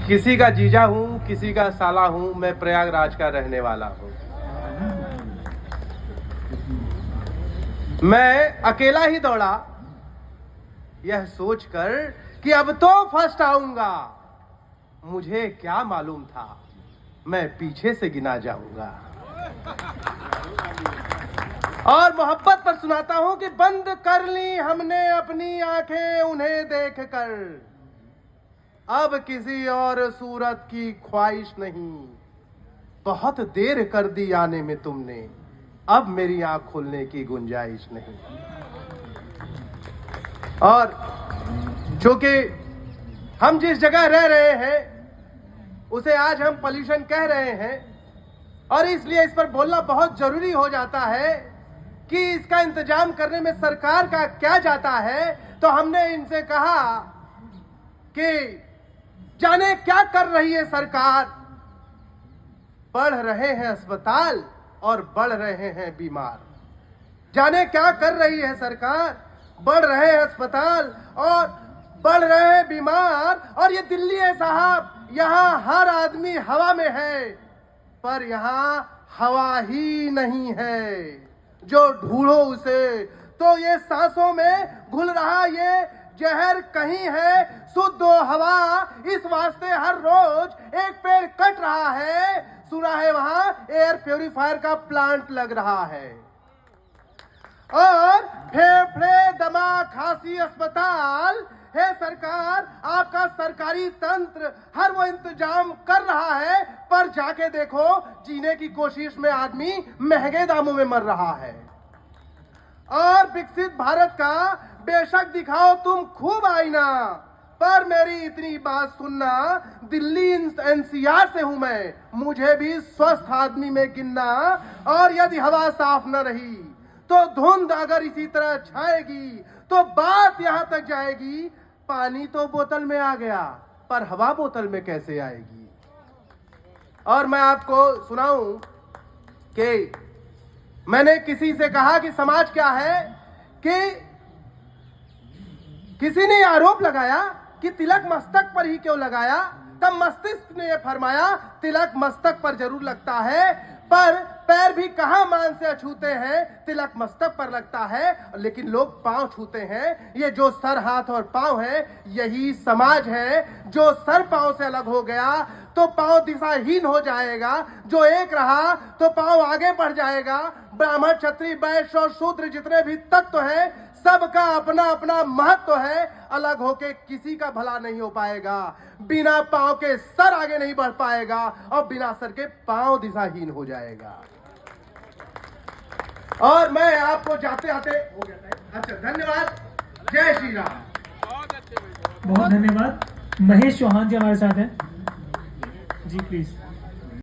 किसी का जीजा हूँ, किसी का साला हूँ, मैं प्रयागराज का रहने वाला हूँ। मैं अकेला ही दौड़ा यह सोचकर कि अब तो फर्स्ट आऊंगा। मुझे क्या मालूम था मैं पीछे से गिना जाऊंगा। और मोहब्बत पर सुनाता हूं कि बंद कर ली हमने अपनी आंखें उन्हें देखकर, अब किसी और सूरत की ख्वाहिश नहीं। बहुत देर कर दी आने में तुमने, अब मेरी आंख खोलने की गुंजाइश नहीं। और चूंकि हम जिस जगह रह रहे हैं उसे आज हम पॉल्यूशन कह रहे हैं, और इसलिए इस पर बोलना बहुत जरूरी हो जाता है कि इसका इंतजाम करने में सरकार का क्या जाता है। तो हमने इनसे कहा कि जाने क्या कर रही है सरकार। बढ़ रहे हैं अस्पताल और बढ़ रहे हैं बीमार। जाने क्या कर रही है सरकार। बढ़ रहे हैं अस्पताल और बढ़ रहे हैं बीमार। और ये दिल्ली है साहब, यहाँ हर आदमी हवा में है, पर यहाँ हवा ही नहीं है। जो ढूंढो उसे तो ये सांसों में घुल रहा ये जहर कहीं है शुद्ध हवा। इस वास्ते हर रोज एक पेड़ कट रहा है। सुना है वहां एयर प्यूरिफायर का प्लांट लग रहा है। और फेफड़े दमा खांसी अस्पताल है सरकार, आपका सरकारी तंत्र हर वो इंतजाम कर रहा है, पर जाके देखो जीने की कोशिश में आदमी महंगे दामों में मर रहा है। और विकसित भारत का बेशक दिखाओ तुम खूब आईना, पर मेरी इतनी बात सुनना, दिल्ली एनसीआर से हूं मैं, मुझे भी स्वस्थ आदमी में गिनना। और यदि हवा साफ न रही तो धुंध अगर इसी तरह छाएगी तो बात यहां तक जाएगी, पानी तो बोतल में आ गया पर हवा बोतल में कैसे आएगी। और मैं आपको सुनाऊं कि मैंने किसी से कहा कि समाज क्या है, कि किसी ने आरोप लगाया कि तिलक मस्तक पर ही क्यों लगाया। तब मस्तिष्क ने यह फरमाया तिलक मस्तक पर जरूर लगता है, पर पैर भी कहां मान से छूते हैं, तिलक मस्तक पर लगता है, लेकिन लोग पांव छूते हैं। ये जो सर हाथ और पांव है यही समाज है। जो सर पांव से अलग हो गया तो पांव दिशाहीन हो जाएगा, जो एक रहा तो पांव आगे बढ़ जाएगा। ब्राह्मण क्षत्रिय वैश्य और शूद्र जितने भी तत्व हैं सबका अपना अपना महत्व है। अलग होके किसी का भला नहीं हो पाएगा। बिना पांव के सर आगे नहीं बढ़ पाएगा और बिना सर के पांव दिशाहीन हो जाएगा। और मैं आपको जाते आते हो गया। अच्छा, धन्यवाद। जय श्री राम। बहुत धन्यवाद। महेश चौहान जी हमारे साथ हैं जी, प्लीज।